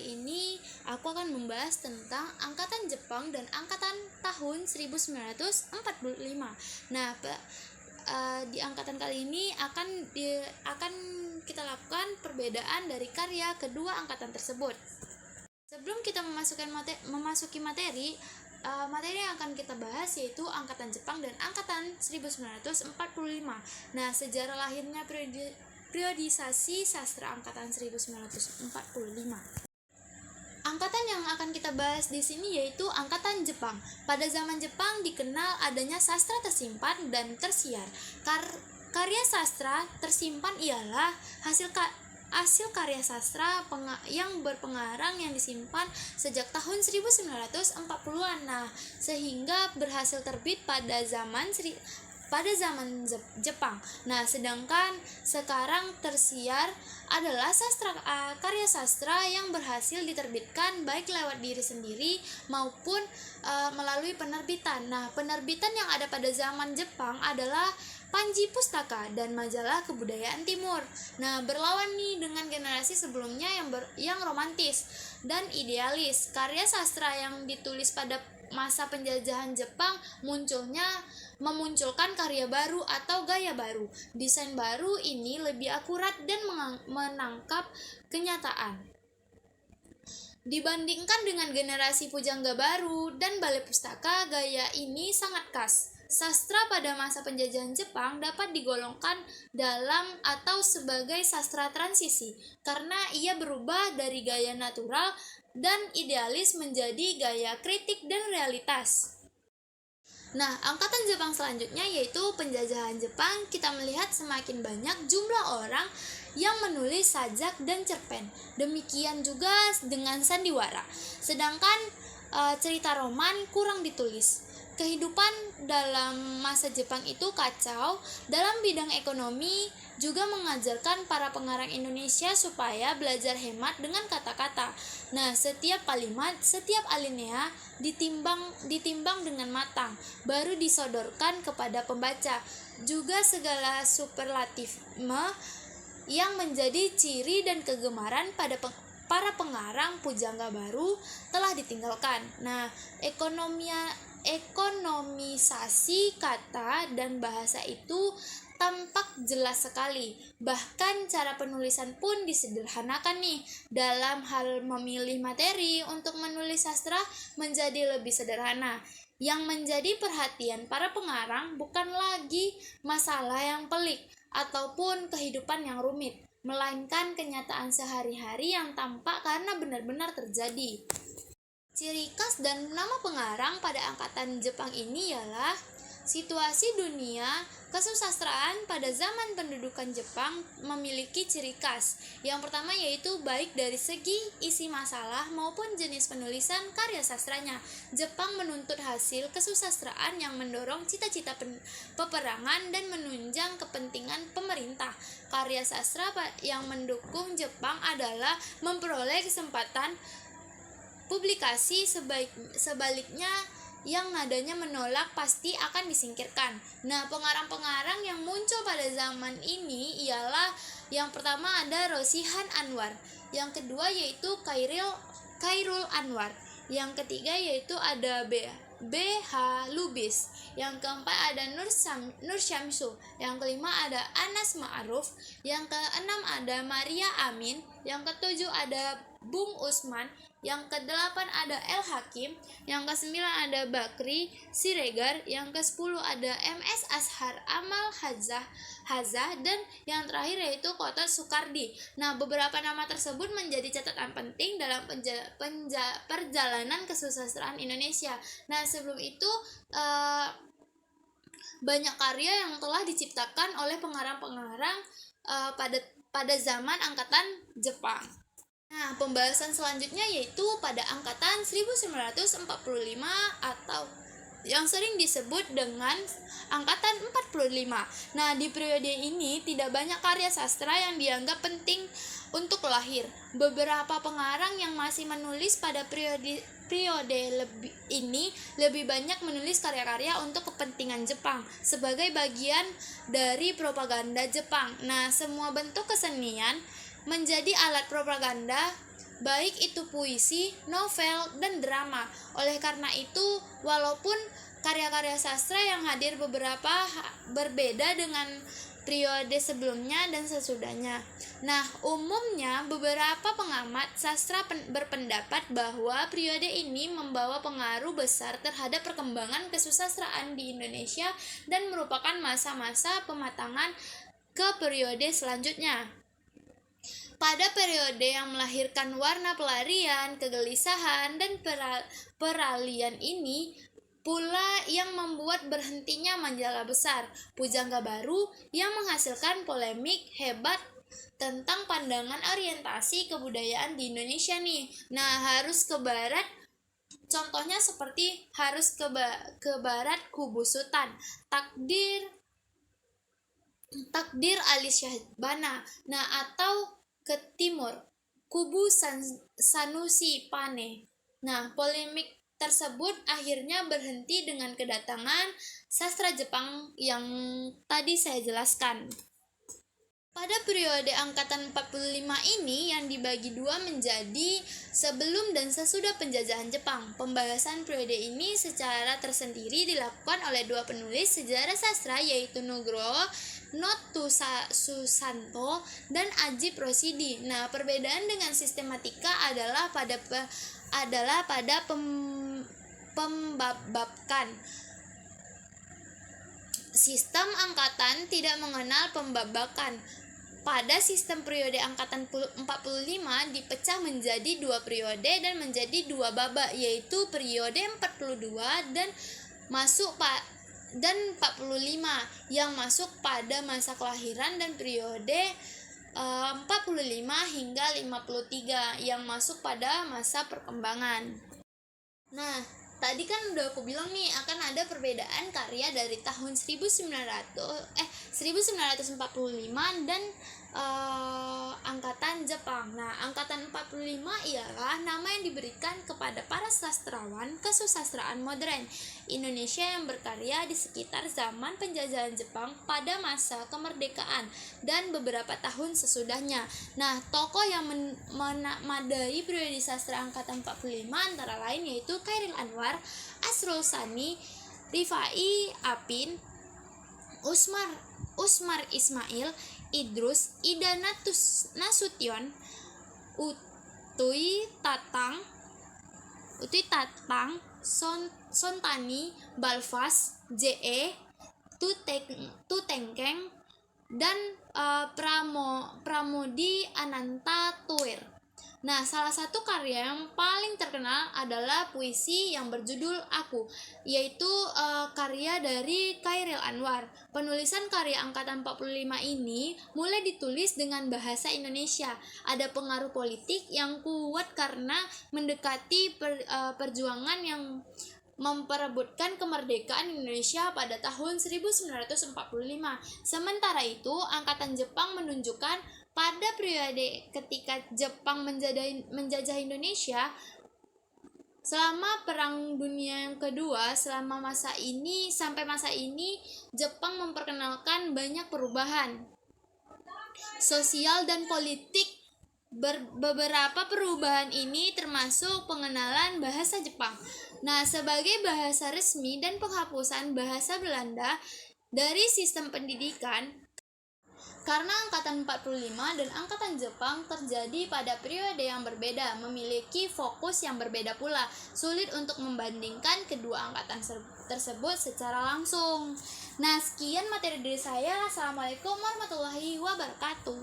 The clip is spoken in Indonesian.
ini aku akan membahas tentang angkatan Jepang dan angkatan tahun 1945. Nah, di angkatan kali ini akan kita lakukan perbedaan dari karya kedua angkatan tersebut. Sebelum kita memasuki materi yang akan kita bahas yaitu angkatan Jepang dan angkatan 1945. Nah, sejarah lahirnya periodisasi sastra angkatan 1945. Angkatan yang akan kita bahas di sini yaitu angkatan Jepang. Pada zaman Jepang dikenal adanya sastra tersimpan dan tersiar. Karya sastra tersimpan ialah hasil karya sastra yang berpengarang yang disimpan sejak tahun 1940-an. Nah, sehingga berhasil terbit pada zaman Jepang. Nah, sedangkan sekarang tersiar adalah karya sastra yang berhasil diterbitkan baik lewat diri sendiri maupun melalui penerbitan. Nah, penerbitan yang ada pada zaman Jepang adalah Panji Pustaka dan majalah Kebudayaan Timur. Nah, berlawan nih dengan generasi sebelumnya yang romantis dan idealis. Karya sastra yang ditulis pada masa penjajahan Jepang memunculkan karya baru atau gaya baru. Desain baru ini lebih akurat dan menangkap kenyataan. Dibandingkan dengan generasi pujangga baru dan balai pustaka, gaya ini sangat khas. Sastra pada masa penjajahan Jepang dapat digolongkan dalam atau sebagai sastra transisi karena ia berubah dari gaya natural dan idealis menjadi gaya kritik dan realitas. Nah, angkatan Jepang selanjutnya yaitu penjajahan Jepang. Kita melihat semakin banyak jumlah orang yang menulis sajak dan cerpen. Demikian juga dengan sandiwara. Sedangkan cerita roman kurang ditulis. Kehidupan dalam masa Jepang itu kacau. Dalam bidang ekonomi juga mengajarkan para pengarang Indonesia supaya belajar hemat dengan kata-kata. Nah, setiap kalimat, setiap alinea ditimbang dengan matang, baru disodorkan kepada pembaca. Juga segala superlatifme yang menjadi ciri dan kegemaran pada para pengarang pujangga baru telah ditinggalkan. Nah, ekonomisasi kata dan bahasa itu tampak jelas sekali. Bahkan cara penulisan pun disederhanakan nih. Dalam hal memilih materi untuk menulis sastra menjadi lebih sederhana. Yang menjadi perhatian para pengarang bukan lagi masalah yang pelik ataupun kehidupan yang rumit, melainkan kenyataan sehari-hari yang tampak karena benar-benar terjadi. Ciri khas dan nama pengarang pada angkatan Jepang ini ialah situasi dunia kesusastraan pada zaman pendudukan Jepang memiliki ciri khas. Yang pertama yaitu baik dari segi isi masalah maupun jenis penulisan karya sastranya. Jepang menuntut hasil kesusastraan yang mendorong cita-cita peperangan dan menunjang kepentingan pemerintah. Karya sastra yang mendukung Jepang adalah memperoleh kesempatan publikasi, sebaliknya yang nadanya menolak pasti akan disingkirkan. Nah, pengarang-pengarang yang muncul pada zaman ini ialah yang pertama ada Rosihan Anwar, yang kedua yaitu Khairul Anwar, yang ketiga yaitu ada B.H. Lubis, yang keempat ada Nur Syamsu, yang kelima ada Anas Ma'ruf, yang keenam ada Maria Amin, yang ketujuh ada Bung Usman, yang kedelapan ada El Hakim, yang kesembilan ada Bakri Siregar, yang ke-10 ada MS Ashar Amal Hazah, dan yang terakhir yaitu Kotot Sukardi. Nah, beberapa nama tersebut menjadi catatan penting dalam perjalanan kesusastraan Indonesia. Nah, sebelum itu banyak karya yang telah diciptakan oleh pengarang-pengarang pada zaman angkatan Jepang. Nah, pembahasan selanjutnya yaitu pada angkatan 1945 atau yang sering disebut dengan angkatan 45. Nah, di periode ini tidak banyak karya sastra yang dianggap penting untuk lahir. Beberapa pengarang yang masih menulis pada periode ini lebih banyak menulis karya-karya untuk kepentingan Jepang sebagai bagian dari propaganda Jepang. Nah, semua bentuk kesenian menjadi alat propaganda baik itu puisi, novel, dan drama. Oleh karena itu, walaupun karya-karya sastra yang hadir berbeda dengan periode sebelumnya dan sesudahnya. Nah, umumnya beberapa pengamat sastra berpendapat bahwa periode ini membawa pengaruh besar terhadap perkembangan kesusastraan di Indonesia dan merupakan masa-masa pematangan ke periode selanjutnya. Pada periode yang melahirkan warna pelarian, kegelisahan, dan peralihan ini pula yang membuat berhentinya majalah besar Pujangga Baru yang menghasilkan polemik hebat tentang pandangan orientasi kebudayaan di Indonesia nih. Nah, harus ke barat, contohnya seperti harus ke barat Kubu Sutan, takdir Ali Syahbana. Nah, atau ke timur Kubu Sanusi Pane. Nah, polemik tersebut akhirnya berhenti dengan kedatangan sastra Jepang yang tadi saya jelaskan. Pada periode angkatan 45 ini yang dibagi dua menjadi sebelum dan sesudah penjajahan Jepang. Pembahasan periode ini secara tersendiri dilakukan oleh dua penulis sejarah sastra yaitu Nugroho Susanto dan Ajip Rosidi. Nah, perbedaan dengan sistematika adalah pada pembabkan. Sistem angkatan tidak mengenal pembabakan. Pada sistem periode angkatan 45 dipecah menjadi dua periode dan menjadi dua babak, yaitu periode 42 dan 45 yang masuk pada masa kelahiran dan periode 45 hingga 53 yang masuk pada masa perkembangan. Nah, tadi kan udah aku bilang nih akan ada perbedaan karya dari tahun 1945 dan angkatan Jepang. Nah, angkatan 45 ialah nama yang diberikan kepada para sastrawan kesusastraan modern Indonesia yang berkarya di sekitar zaman penjajahan Jepang pada masa kemerdekaan dan beberapa tahun sesudahnya. Nah, tokoh yang memadai periode sastra angkatan 45 antara lain yaitu Chairil Anwar, Asrul Sani, Rifai Apin, Usmar Ismail, Idrus, Ida Nasution, Utuy Tatang, Sontani, Balfas, J.E. Tutengkeng, dan Pramodi Ananta Tuir. Nah, salah satu karya yang paling terkenal adalah puisi yang berjudul Aku, yaitu karya dari Chairil Anwar. Penulisan karya angkatan 45 ini mulai ditulis dengan bahasa Indonesia. Ada pengaruh politik yang kuat karena mendekati perjuangan yang memperebutkan kemerdekaan Indonesia pada tahun 1945. Sementara itu, angkatan Jepang menunjukkan pada periode ketika Jepang menjajah Indonesia selama Perang Dunia yang Kedua. Sampai masa ini Jepang memperkenalkan banyak perubahan sosial dan politik. Beberapa perubahan ini termasuk pengenalan bahasa Jepang, nah, sebagai bahasa resmi dan penghapusan bahasa Belanda dari sistem pendidikan. Karena angkatan 45 dan angkatan Jepang terjadi pada periode yang berbeda, memiliki fokus yang berbeda pula, sulit untuk membandingkan kedua angkatan tersebut secara langsung. Nah, sekian materi dari saya. Assalamualaikum warahmatullahi wabarakatuh.